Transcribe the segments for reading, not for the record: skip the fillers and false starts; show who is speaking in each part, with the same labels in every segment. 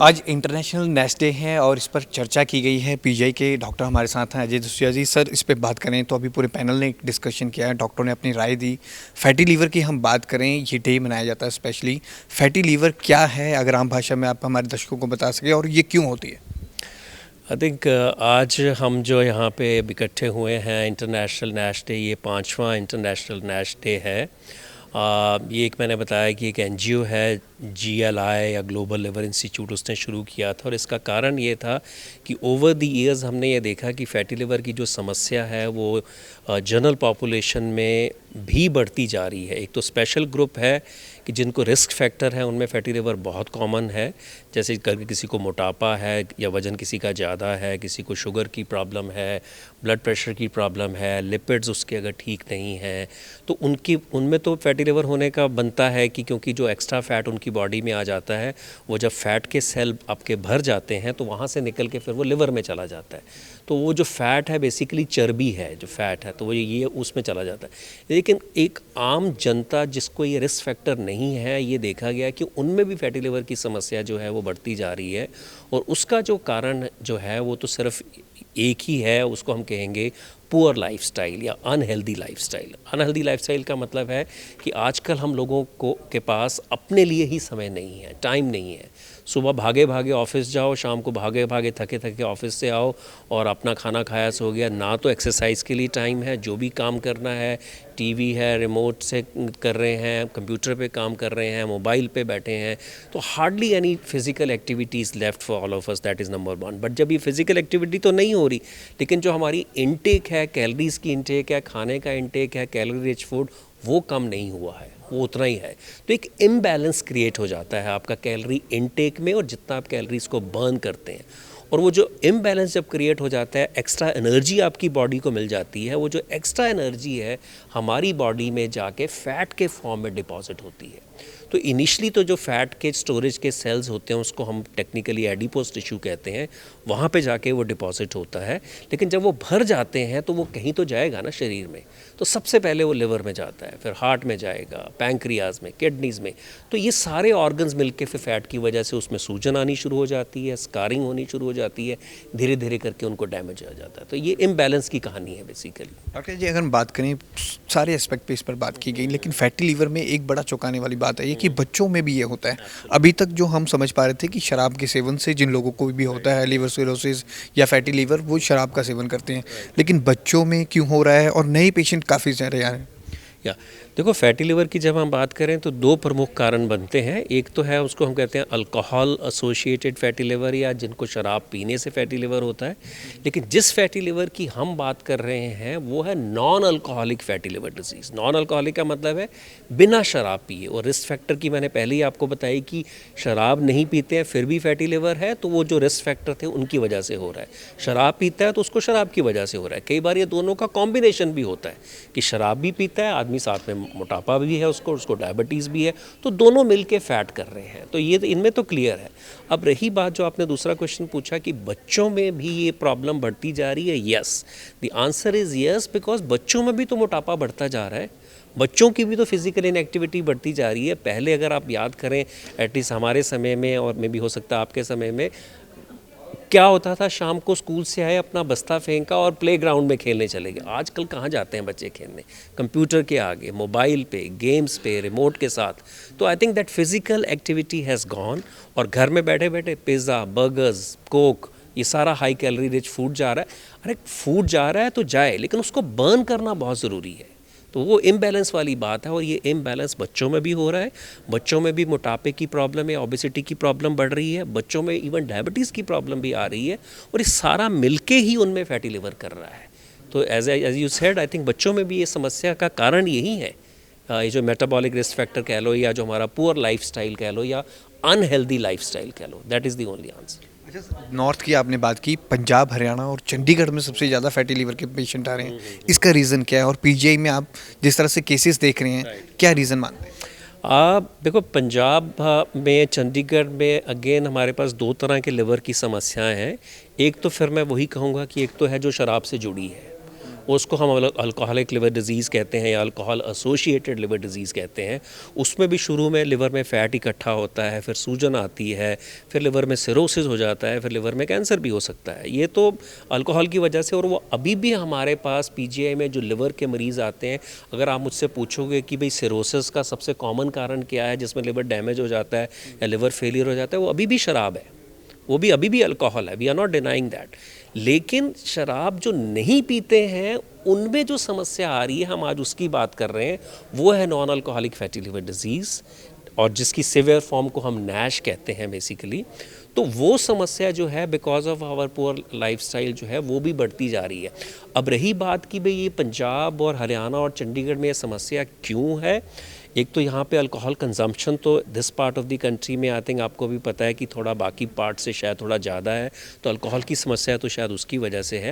Speaker 1: आज international nest day है और इस पर चर्चा की गई है। पीजीआई के डॉक्टर हमारे साथ हैं, अजय दुसिया जी। सर, इस पे बात करें तो अभी पूरे पैनल ने एक डिस्कशन किया है, डॉक्टरों ने अपनी राय दी। फैटी लीवर की हम बात करें, ये डे मनाया जाता है स्पेशली। फैटी लीवर क्या है, अगर आम भाषा में आप हमारे दर्शकों को बता सकें, और ये क्यों होती है?
Speaker 2: आई थिंक आज हम जो यहाँ पे इकट्ठे हुए हैं, इंटरनेशनल नैश डे, ये 5वां इंटरनेशनल नैश डे है। ये एक मैंने बताया कि एक एनजीओ है, GLI या ग्लोबल लिवर इंस्टीट्यूट, उसने शुरू किया था। और इसका कारण ये था कि ओवर द ईयर्स हमने ये देखा कि फैटी लिवर की जो समस्या है वो जनरल पॉपुलेशन में भी बढ़ती जा रही है। एक तो स्पेशल ग्रुप है कि जिनको रिस्क फैक्टर है, उनमें फैटी लिवर बहुत कॉमन है। जैसे करके किसी को मोटापा है या वज़न किसी का ज़्यादा है, किसी को शुगर की प्रॉब्लम है, ब्लड प्रेशर की प्रॉब्लम है, लिपिड्स उसके अगर ठीक नहीं हैं तो उनमें तो फैटी लिवर होने का बनता है कि क्योंकि जो एक्स्ट्रा फ़ैट उनकी बॉडी में आ जाता है, वो जब फ़ैट के सेल आपके भर जाते हैं तो वहाँ से निकल के फिर वो लिवर में चला जाता है। तो वो जो फ़ैट है बेसिकली चर्बी है, जो फ़ैट है तो वो ये उसमें चला जाता है। लेकिन एक आम जनता जिसको ये रिस्क फैक्टर नहीं है, ये देखा गया कि उनमें भी फैटी लिवर की समस्या जो है वो बढ़ती जा रही है। और उसका जो कारण जो है वो तो सिर्फ एक ही है, उसको हम कहेंगे पुअर लाइफस्टाइल या अनहेल्दी लाइफस्टाइल। अनहेल्दी लाइफस्टाइल का मतलब है कि आजकल हम लोगों को के पास अपने लिए ही समय नहीं है, टाइम नहीं है। सुबह भागे भागे ऑफिस जाओ, शाम को भागे भागे थके थके ऑफिस से आओ और अपना खाना खाया सो गया। ना तो एक्सरसाइज के लिए टाइम है, जो भी काम करना है, टीवी है, रिमोट से कर रहे हैं, कंप्यूटर पे काम कर रहे हैं, मोबाइल पे बैठे हैं, तो hardly any physical activities left for all of us. That is number 1। But जब ये फिजिकल एक्टिविटी तो नहीं हो रही, लेकिन जो हमारी इनटेक है, कैलोरीज़ की इनटेक है, खाने का इनटेक है, कैलोरी रिच फूड, वो कम नहीं हुआ है, वो उतना ही है। तो एक इम्बैलेंस क्रिएट हो जाता है आपका कैलोरी इनटेक में और जितना आप कैलोरीज़ को बर्न करते हैं। और वो जो इम्बैलेंस जब क्रिएट हो जाता है, एक्स्ट्रा एनर्जी आपकी बॉडी को मिल जाती है। वो जो एक्स्ट्रा एनर्जी है हमारी बॉडी में जाके फ़ैट के फॉर्म में डिपॉजिट होती है। तो इनिशली तो जो फ़ैट के स्टोरेज के सेल्स होते हैं उसको हम टेक्निकली एडिपोज टिश्यू कहते हैं, वहाँ पे जाके वो डिपॉजिट होता है। लेकिन जब वो भर जाते हैं तो वो कहीं तो जाएगा ना शरीर में। तो सबसे पहले वो लिवर में जाता है, फिर हार्ट में जाएगा, पैंक्रियाज में, किडनीज़ में। तो ये सारे ऑर्गन्स मिलके फिर फैट की वजह से उसमें सूजन आनी शुरू हो जाती है, स्कारिंग होनी शुरू हो जाती है, धीरे धीरे करके उनको डैमेज आ जाता है। तो ये इम्बैलेंस की कहानी है बेसिकली।
Speaker 1: डॉक्टर जी, अगर हम बात करें, सारे एस्पेक्ट पे इस पर बात की गई, लेकिन फैटी लीवर में एक बड़ा चौंकाने वाली बात है ये कि बच्चों में भी ये होता है। अभी तक जो हम समझ पा रहे थे कि शराब के सेवन से जिन लोगों को भी होता है लीवर सिरोसिस या फैटी लीवर, वो शराब का सेवन करते हैं, लेकिन बच्चों में क्यों हो रहा है और नए पेशेंट काफ़ी सारे आ रहे हैं?
Speaker 2: या देखो, फैटी लिवर की जब हम बात करें तो दो प्रमुख कारण बनते हैं। एक तो है, उसको हम कहते हैं अल्कोहल एसोसिएटेड फैटी लिवर, या जिनको शराब पीने से फैटी लिवर होता है। लेकिन जिस फैटी लिवर की हम बात कर रहे हैं वो है non alcoholic fatty liver disease. Non alcoholic का मतलब है बिना शराब पिए। और रिस्क फैक्टर की मैंने पहले ही आपको बताई कि शराब नहीं पीते हैं फिर भी फैटी लिवर है, तो वो जो रिस्क फैक्टर थे उनकी वजह से हो रहा है। शराब पीता है तो उसको शराब की वजह से हो रहा है। कई बार ये दोनों का कॉम्बिनेशन भी होता है कि शराब भी पीता है आदमी, साथ में मोटापा भी है उसको डायबिटीज़ भी है, तो दोनों मिलके फैट कर रहे हैं। तो ये इनमें तो क्लियर है। अब रही बात जो आपने दूसरा क्वेश्चन पूछा कि बच्चों में भी ये प्रॉब्लम बढ़ती जा रही है, yes, the answer is yes, because बच्चों में भी तो मोटापा बढ़ता जा रहा है, बच्चों की भी तो फिजिकल इनएक्टिविटी बढ़ती जा रही है। पहले अगर आप याद करें, एटलीस्ट हमारे समय में और मे भी हो सकता है आपके समय में, क्या होता था, शाम को स्कूल से आए, अपना बस्ता फेंका और प्लेग्राउंड में खेलने चले गए। आजकल कहाँ जाते हैं बच्चे खेलने? कंप्यूटर के आगे, मोबाइल पे, गेम्स पे, रिमोट के साथ। तो I think that physical activity has gone. और घर में बैठे बैठे पिज़्ज़ा, बर्गर्स, कोक, ये सारा हाई कैलोरी रिच फूड जा रहा है। अरे फूड जा रहा है तो जाए, लेकिन उसको बर्न करना बहुत ज़रूरी है। तो वो इम्बैलेंस वाली बात है, और ये इम्बैलेंस बच्चों में भी हो रहा है। बच्चों में भी मोटापे की प्रॉब्लम है, ओबेसिटी की प्रॉब्लम बढ़ रही है, बच्चों में इवन डायबिटीज़ की प्रॉब्लम भी आ रही है, और ये सारा मिलके ही उनमें फैटी लिवर कर रहा है। तो as you said, I think बच्चों में भी ये समस्या का कारण यही है। ये जो मेटाबॉलिक रिस्क फैक्टर कह लो, या जो हमारा पुअर लाइफस्टाइल कह लो, या अनहेल्दी लाइफस्टाइल कह लो, that is the only answer.
Speaker 1: अच्छा, नॉर्थ की आपने बात की, पंजाब, हरियाणा और चंडीगढ़ में सबसे ज़्यादा फैटी लीवर के पेशेंट आ रहे हैं। इसका रीज़न क्या है? और पीजीआई में आप जिस तरह से केसेस देख रहे हैं, क्या रीज़न मानते हैं?
Speaker 2: आप देखो, पंजाब में, चंडीगढ़ में अगेन हमारे पास दो तरह के लिवर की समस्याएं हैं। एक तो फिर मैं वही कहूँगा कि एक तो है जो शराब से जुड़ी है, उसको हम अल्कोहलिक लिवर डिजीज़ कहते हैं या अल्कोहल एसोसिएटेड लिवर डिजीज़ कहते हैं। उसमें भी शुरू में लिवर में फ़ैट इकट्ठा होता है, फिर सूजन आती है, फिर लिवर में सिरोसिस हो जाता है, फिर लिवर में कैंसर भी हो सकता है। ये तो अल्कोहल की वजह से, और वो अभी भी हमारे पास पीजीआई में जो लिवर के मरीज़ आते हैं, अगर आप मुझसे पूछोगे कि भाई सिरोसिस का सबसे कॉमन कारण क्या है जिसमें लिवर डैमेज हो जाता है या लिवर फेलियर हो जाता है, वो अभी भी शराब है, वो भी अभी भी अल्कोहल है। We are not denying that. लेकिन शराब जो नहीं पीते हैं उनमें जो समस्या आ रही है, हम आज उसकी बात कर रहे हैं, वो है non alcoholic fatty liver disease, और जिसकी सिवियर फॉर्म को हम नैश कहते हैं बेसिकली। तो वो समस्या जो है because of our poor lifestyle जो है वो भी बढ़ती जा रही है। अब रही बात कि भाई ये पंजाब और हरियाणा और चंडीगढ़ में ये समस्या क्यों है, एक तो यहाँ पे अल्कोहल कंजम्पशन तो this part of the country में आई थिंक आपको भी पता है कि थोड़ा बाकी पार्ट से शायद थोड़ा ज़्यादा है, तो अल्कोहल की समस्या तो शायद उसकी वजह से है।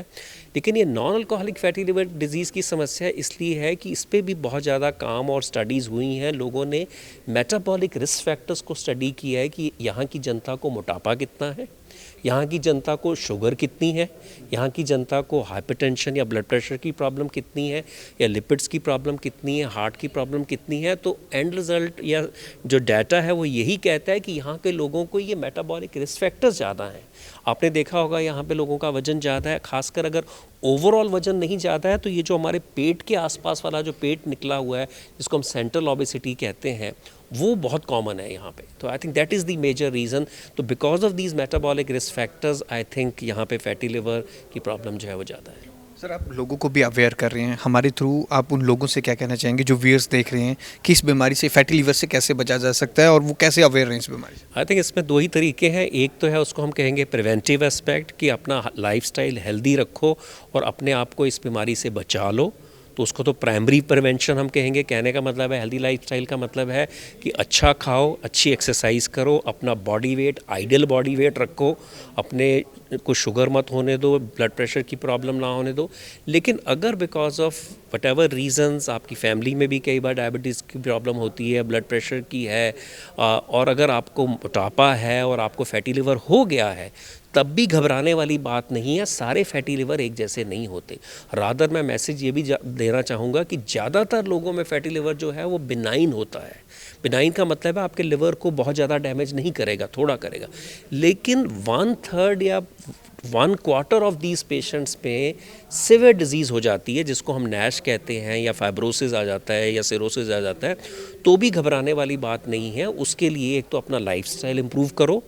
Speaker 2: लेकिन ये non alcoholic fatty liver disease की समस्या इसलिए है कि इस पर भी बहुत ज़्यादा काम और स्टडीज़ हुई हैं। लोगों ने मेटाबॉलिक रिस्क फैक्टर्स को स्टडी किया है कि यहाँ की जनता को मोटापा कितना है, यहाँ की जनता को शुगर कितनी है, यहाँ की जनता को हाइपरटेंशन या ब्लड प्रेशर की प्रॉब्लम कितनी है, या लिपिड्स की प्रॉब्लम कितनी है, हार्ट की प्रॉब्लम कितनी है। तो एंड रिज़ल्ट या जो डाटा है वो यही कहता है कि यहाँ के लोगों को ये मेटाबॉलिक रिस्क फैक्टर्स ज़्यादा हैं। आपने देखा होगा यहाँ पे लोगों का वज़न ज़्यादा है, खासकर अगर ओवरऑल वज़न नहीं ज़्यादा है तो ये जो हमारे पेट के आसपास वाला जो पेट निकला हुआ है जिसको हम सेंट्रल ओबेसिटी कहते हैं, वो बहुत कॉमन है यहाँ पे। तो I think that is the major reason. तो because of these metabolic risk factors I think यहाँ पे फैटी लिवर की प्रॉब्लम जो है वो ज़्यादा है।
Speaker 1: सर, आप लोगों को भी अवेयर कर रहे हैं, हमारे थ्रू आप उन लोगों से क्या कहना चाहेंगे जो व्यूअर्स देख रहे हैं कि इस बीमारी से, फैटी लीवर से कैसे बचा जा सकता है और वो कैसे अवेयर हैं इस बीमारी से?
Speaker 2: आई थिंक इसमें दो ही तरीके हैं। एक तो है उसको हम कहेंगे प्रिवेंटिव एस्पेक्ट कि अपना लाइफस्टाइल हेल्दी रखो और अपने आप को इस बीमारी से बचा लो, तो उसको तो प्राइमरी प्रिवेंशन हम कहेंगे। कहने का मतलब है हेल्दी लाइफस्टाइल का मतलब है कि अच्छा खाओ, अच्छी एक्सरसाइज करो, अपना body weight ideal body weight रखो, अपने को शुगर मत होने दो, ब्लड प्रेशर की प्रॉब्लम ना होने दो। लेकिन अगर because of what ever reasons, आपकी फैमिली में भी कई बार डायबिटीज़ की प्रॉब्लम होती है, ब्लड प्रेशर की है, और अगर आपको मोटापा है और आपको फैटी लिवर हो गया है, तब भी घबराने वाली बात नहीं है। सारे फैटी लिवर एक जैसे नहीं होते। रादर मैं मैसेज ये भी देना चाहूँगा कि ज़्यादातर लोगों में फैटी लिवर जो है वो बिनाइन होता है। बिनाइन का मतलब है आपके लिवर को बहुत ज़्यादा डैमेज नहीं करेगा, थोड़ा करेगा। लेकिन 1/3 या 1/4 ऑफ दीज पेशेंट्स में सिवियर डिजीज़ हो जाती है, जिसको हम नैश कहते हैं, या फाइब्रोसिस आ जाता है, या सिरोसिस आ जाता है। तो भी घबराने वाली बात नहीं है। उसके लिए एक तो अपना लाइफस्टाइल इम्प्रूव करो,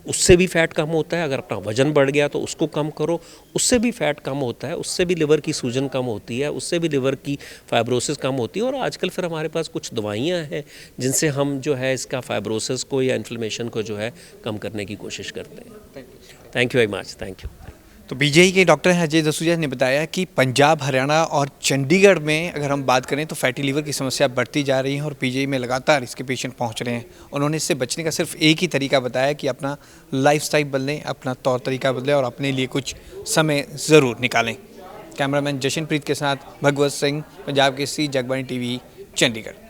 Speaker 2: उससे भी फ़ैट कम होता है। अगर अपना वज़न बढ़ गया तो उसको कम करो, उससे भी फ़ैट कम होता है, उससे भी लिवर की सूजन कम होती है, उससे भी लिवर की फाइब्रोसिस कम होती है। और आजकल फिर हमारे पास कुछ दवाइयाँ हैं जिनसे हम जो है इसका फाइब्रोसिस को या इन्फ्लेमेशन को जो है कम करने की कोशिश करते हैं। Thank you very much. Thank you.
Speaker 1: तो पीजीआई के डॉक्टर हैं अजय जसूजा ने बताया कि पंजाब, हरियाणा और चंडीगढ़ में अगर हम बात करें तो फैटी लीवर की समस्या बढ़ती जा रही है और पीजीआई में लगातार इसके पेशेंट पहुंच रहे हैं। उन्होंने इससे बचने का सिर्फ एक ही तरीका बताया कि अपना लाइफस्टाइल बदलें, अपना तौर तरीका बदलें और अपने लिए कुछ समय ज़रूर निकालें। कैमरामैन जशनप्रीत के साथ भगवत सिंह, पंजाब केसरी, जगबानी टीवी, चंडीगढ़।